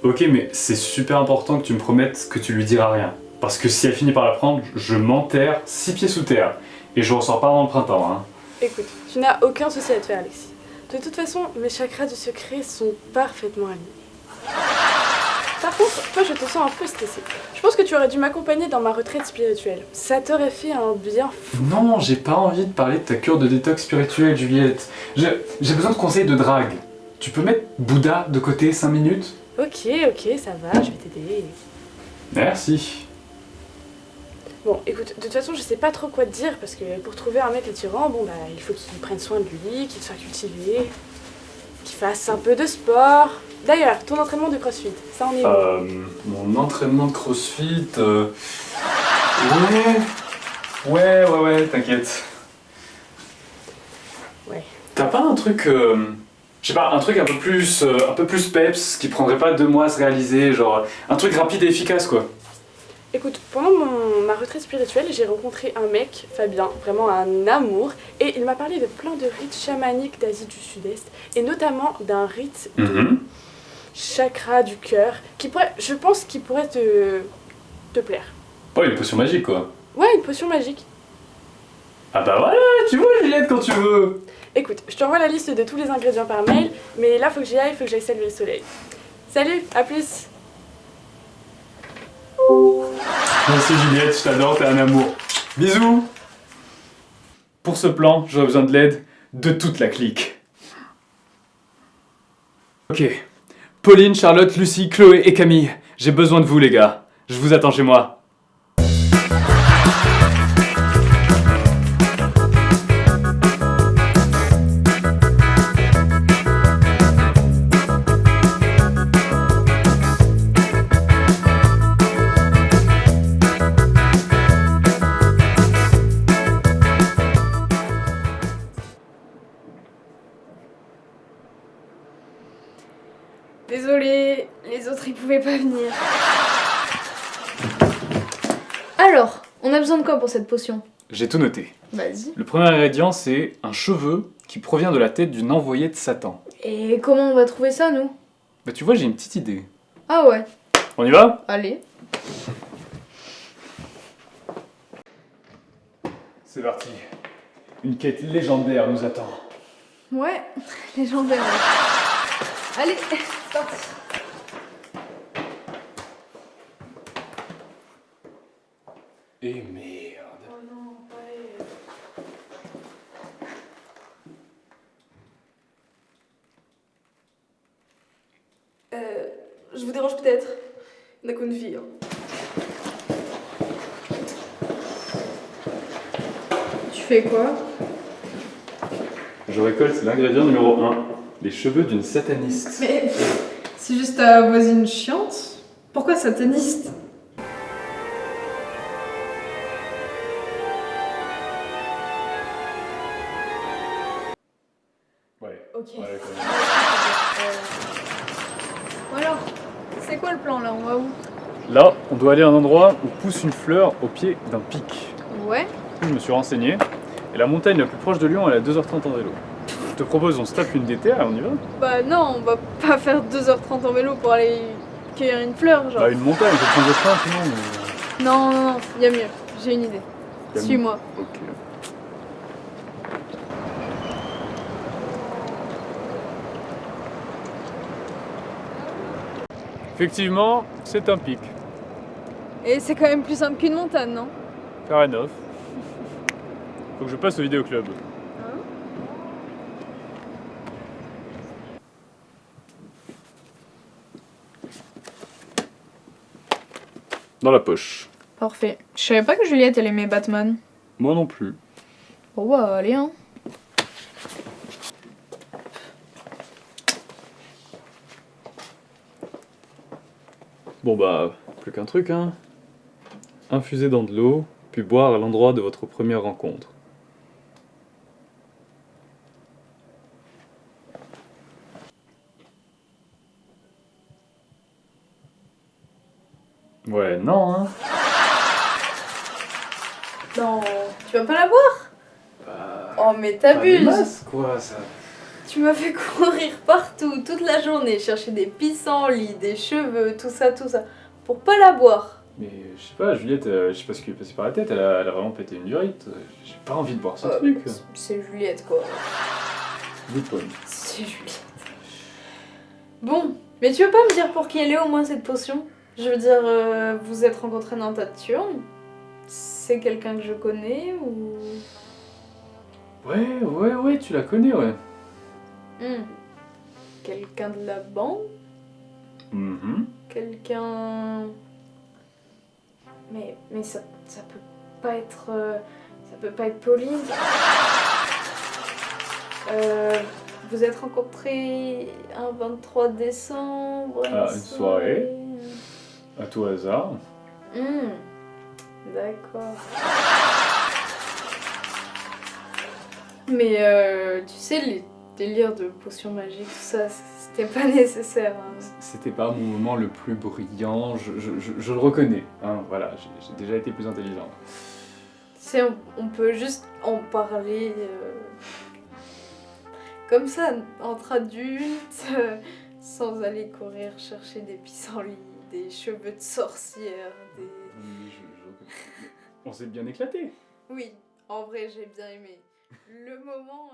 Ok, mais c'est super important que tu me promettes que tu lui diras rien. Parce que si elle finit par l'apprendre, je m'enterre 6 pieds sous terre. Et je ressors pas avant le printemps, hein. Écoute, tu n'as aucun souci à te faire, Alexis. De toute façon, mes chakras du secret sont parfaitement alignés. Par contre, toi, je te sens un peu stressée. Je pense que tu aurais dû m'accompagner dans ma retraite spirituelle. Ça t'aurait fait un bien fou. Non, j'ai pas envie de parler de ta cure de détox spirituelle, Juliette. J'ai besoin de conseils de drague. Tu peux mettre Bouddha de côté 5 minutes? Ok, ça va, je vais t'aider. Merci. Bon, écoute, de toute façon, je sais pas trop quoi te dire parce que pour trouver un mec attirant, bon bah, il faut qu'il prenne soin de lui, qu'il soit cultivé, qu'il fasse un peu de sport. D'ailleurs, ton entraînement de crossfit, ça en est où? Mon entraînement de crossfit... Ouais, t'inquiète. Ouais. T'as pas un truc... Je sais pas, un truc un peu plus peps, qui prendrait pas 2 mois à se réaliser, genre un truc rapide et efficace, quoi. Écoute, pendant ma retraite spirituelle, j'ai rencontré un mec, Fabien, vraiment un amour, et il m'a parlé de plein de rites chamaniques d'Asie du Sud-Est, et notamment d'un rite de chakra du cœur, je pense qu'il pourrait te plaire. Ouais, une potion magique, quoi. Ouais, une potion magique. Ah bah voilà, tu vois Juliette quand tu veux. Écoute, je t'envoie la liste de tous les ingrédients par mail, mais là faut que j'aille saluer le soleil. Salut, à plus. Merci Juliette, je t'adore, t'es un amour. Bisous. Pour ce plan, j'aurais besoin de l'aide de toute la clique. Ok. Pauline, Charlotte, Lucie, Chloé et Camille, j'ai besoin de vous les gars. Je vous attends chez moi. Désolée, les autres ils pouvaient pas venir. Alors, on a besoin de quoi pour cette potion? J'ai tout noté. Vas-y. Le premier ingrédient, c'est un cheveu qui provient de la tête d'une envoyée de Satan. Et comment on va trouver ça, nous? Bah tu vois, j'ai une petite idée. Ah ouais, On y va? allez. C'est parti. Une quête légendaire nous attend. Ouais, légendaire. Allez, c'est parti. Et merde. Oh non, allez. Je vous dérange peut-être. On n'a qu'une vie. Tu fais quoi? Je récolte l'ingrédient numéro 1, les cheveux d'une sataniste. Mais c'est juste ta voisine chiante. Pourquoi sataniste? Ouais. Ok. Ouais, Bon alors, c'est quoi le plan là? On va où? là, on doit aller à un endroit où pousse une fleur au pied d'un pic. Ouais. Je me suis renseigné, et la montagne la plus proche de Lyon, elle est à 2h30 en vélo. Je te propose, on se tape une déterre et on y va. Bah non, on va pas faire 2h30 en vélo pour aller cueillir une fleur, genre. Bah une montagne, on peut prendre le train sinon, mais... Non, y a mieux. J'ai une idée. Y a mieux. Suis-moi. Ok. Effectivement, c'est un pic. Et c'est quand même plus simple qu'une montagne, non? Fair enough. Faut que je passe au vidéoclub. Dans la poche. Parfait. Je savais pas que Juliette elle aimait Batman. Moi non plus. Bon bah allez hein. Bon bah, plus qu'un truc hein. Infuser dans de l'eau, puis boire à l'endroit de votre première rencontre. Ouais, non hein. Non, tu vas pas la boire? Oh mais t'abuses. Quoi ça. Tu m'as fait courir partout, toute la journée, chercher des pissenlits, des cheveux, tout ça, pour pas la boire. Mais je sais pas, Juliette, je sais pas ce qui lui est passé par la tête, elle a vraiment pété une durite. J'ai pas envie de boire ce truc. C'est Juliette, quoi. Good point. C'est Juliette. Bon, mais tu veux pas me dire pour qui elle est au moins cette potion? Je veux dire, vous êtes rencontrés dans ta turne? C'est quelqu'un que je connais ou... Ouais, tu la connais, ouais. Quelqu'un de la bande? Quelqu'un... Mais ça peut pas être... ça peut pas être Pauline. Vous êtes rencontrés un 23 décembre. Une soirée. À tout hasard. D'accord. Mais tu sais, les délires de potions magiques, tout ça, c'était pas nécessaire. Hein. C'était pas mon moment le plus brillant, je le reconnais. Hein, voilà, j'ai déjà été plus intelligent. Tu sais, on peut juste en parler comme ça, entre adultes, sans aller courir chercher des pissenlits, des cheveux de sorcière, des... Oui, on s'est bien éclaté. Oui, en vrai, j'ai bien aimé. Le moment...